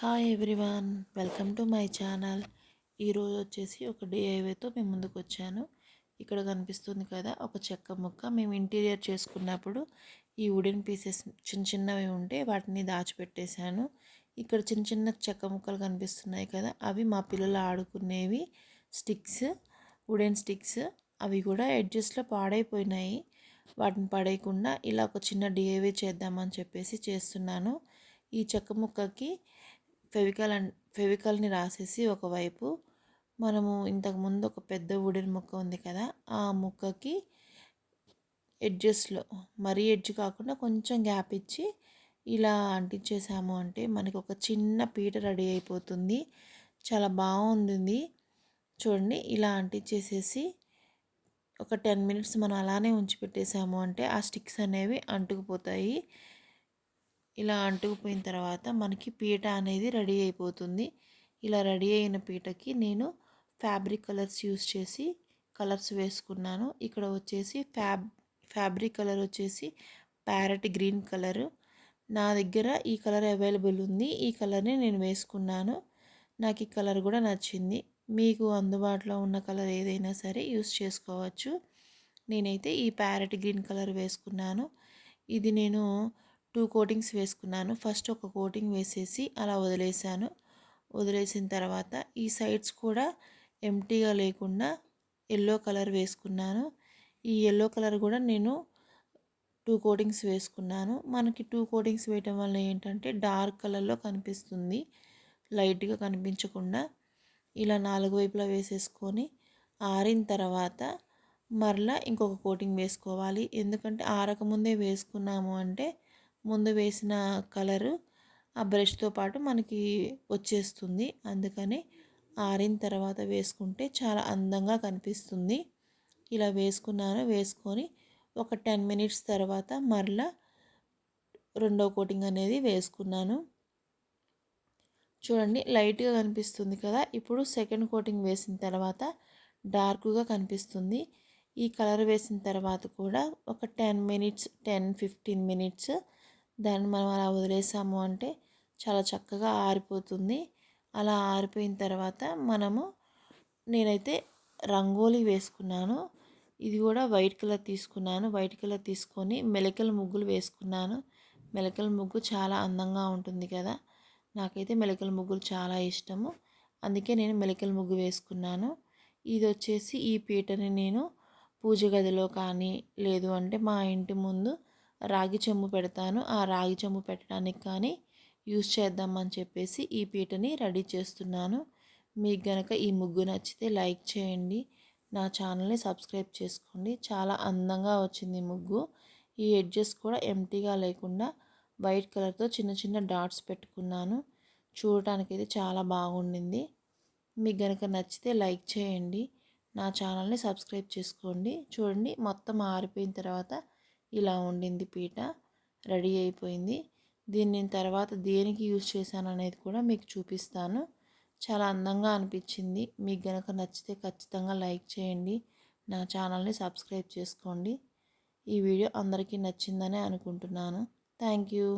Hi everyone, welcome to my channel. ఈరోజు వచ్చేసి ఒక డిఐవైతో మేము ముందుకు వచ్చాను. ఇక్కడ కనిపిస్తుంది కదా ఒక చెక్క ముక్క. మేము ఇంటీరియర్ చేసుకున్నప్పుడు ఈ వుడెన్ పీసెస్ చిన్న చిన్నవి ఉంటే వాటిని దాచిపెట్టేశాను. ఇక్కడ చిన్న చిన్న చెక్క ముక్కలు కనిపిస్తున్నాయి కదా, అవి మా పిల్లలు ఆడుకునేవి స్టిక్స్, వుడెన్ స్టిక్స్. అవి కూడా ఎడ్జస్ట్లో పాడైపోయినాయి. వాటిని పడేయకుండా ఇలా ఒక చిన్న డిఐవై చేద్దామని చెప్పేసి చేస్తున్నాను. ఈ చెక్క ముక్కకి ఫెవికాల్ని రాసేసి ఒకవైపు మనము ఇంతకుముందు ఒక పెద్ద వుడెన్ ముక్క ఉంది కదా, ఆ ముక్కకి ఎడ్జెస్లో మరీ ఎడ్జ్ కాకుండా కొంచెం గ్యాప్ ఇచ్చి ఇలా అంటించేసాము అంటే మనకి ఒక చిన్న పీట రెడీ అయిపోతుంది. చాలా బాగుంది చూడండి. ఇలా అంటించేసేసి ఒక 10 మినిట్స్ మనం అలానే ఉంచి పెట్టేసాము అంటే ఆ స్టిక్స్ అనేవి అంటుకుపోతాయి. ఇలా అంటుకుపోయిన తర్వాత మనకి పీట అనేది రెడీ అయిపోతుంది. ఇలా రెడీ అయిన పీటకి నేను ఫ్యాబ్రిక్ కలర్స్ యూస్ చేసి కలర్స్ వేసుకున్నాను. ఇక్కడ వచ్చేసి ఫ్యాబ్రిక్ కలర్ వచ్చేసి ప్యారెట్ గ్రీన్ కలరు. నా దగ్గర ఈ కలర్ అవైలబుల్ ఉంది. ఈ కలర్ని నేను వేసుకున్నాను. నాకు ఈ కలర్ కూడా నచ్చింది. మీకు అందుబాటులో ఉన్న కలర్ ఏదైనా సరే యూస్ చేసుకోవచ్చు. నేనైతే ఈ ప్యారెట్ గ్రీన్ కలర్ వేసుకున్నాను. ఇది నేను 2 కోటింగ్స్ వేసుకున్నాను. ఫస్ట్ ఒక కోటింగ్ వేసేసి అలా వదిలేసాను. వదిలేసిన తర్వాత ఈ సైడ్స్ కూడా ఎంటీగా లేకుండా ఎల్లో కలర్ వేసుకున్నాను. ఈ ఎల్లో కలర్ కూడా నేను 2 కోటింగ్స్ వేసుకున్నాను. మనకి 2 కోటింగ్స్ వేయటం వల్ల ఏంటంటే డార్క్ కలర్లో కనిపిస్తుంది, లైట్గా కనిపించకుండా. ఇలా 4 వైపులా వేసేసుకొని ఆరిన తర్వాత మరలా ఇంకొక కోటింగ్ వేసుకోవాలి. ఎందుకంటే ఆరకముందే వేసుకున్నాము అంటే ముందు వేసిన కలరు ఆ బ్రష్తో పాటు మనకి వచ్చేస్తుంది. అందుకని ఆరిన తర్వాత వేసుకుంటే చాలా అందంగా కనిపిస్తుంది. ఇలా వేసుకున్నాను. వేసుకొని ఒక 10 మినిట్స్ తర్వాత మరలా రెండో కోటింగ్ అనేది వేసుకున్నాను. చూడండి, లైట్గా కనిపిస్తుంది కదా. ఇప్పుడు సెకండ్ కోటింగ్ వేసిన తర్వాత డార్క్గా కనిపిస్తుంది. ఈ కలర్ వేసిన తర్వాత కూడా ఒక 10-15 మినిట్స్ దాన్ని మనం అలా వదిలేసాము అంటే చాలా చక్కగా ఆరిపోతుంది. అలా ఆరిపోయిన తర్వాత నేనైతే రంగోలీ వేసుకున్నాను. ఇది కూడా వైట్ కలర్ తీసుకున్నాను. వైట్ కలర్ తీసుకొని మెలికల ముగ్గులు వేసుకున్నాను. మెలికల ముగ్గు చాలా అందంగా ఉంటుంది కదా. నాకైతే మెలికల ముగ్గులు చాలా ఇష్టము. అందుకే నేను మెలికల ముగ్గు వేసుకున్నాను. ఇది వచ్చేసి ఈ పీటని నేను పూజ గదిలో కానీ లేదు అంటే మా ఇంటి ముందు రాగి చెంబు పెడతాను. ఆ రాగి చెంబు పెట్టడానికి కానీ యూస్ చేద్దామని చెప్పేసి ఈ పీటని రెడీ చేస్తున్నాను. మీకు గనక ఈ ముగ్గు నచ్చితే లైక్ చేయండి, నా ఛానల్ని సబ్స్క్రైబ్ చేసుకోండి. చాలా అందంగా వచ్చింది ముగ్గు. ఈ ఎడ్జెస్ కూడా ఎంటీగా లేకుండా వైట్ కలర్తో చిన్న చిన్న డాట్స్ పెట్టుకున్నాను. చూడటానికి అయితే చాలా బాగుండింది. మీకు గనక నచ్చితే లైక్ చేయండి, నా ఛానల్ని సబ్స్క్రైబ్ చేసుకోండి. చూడండి, మొత్తం ఆరిపోయిన తర్వాత ఇలా ఉండింది పీట, రెడీ అయిపోయింది. దీన్ని నేను తర్వాత దేనికి యూజ్ చేశాను అనేది కూడా మీకు చూపిస్తాను. చాలా అందంగా అనిపించింది. మీకు గనక నచ్చితే ఖచ్చితంగా లైక్ చేయండి, నా ఛానల్ని సబ్స్క్రైబ్ చేసుకోండి. ఈ వీడియో అందరికీ నచ్చిందనే అనుకుంటున్నాను. Thank you.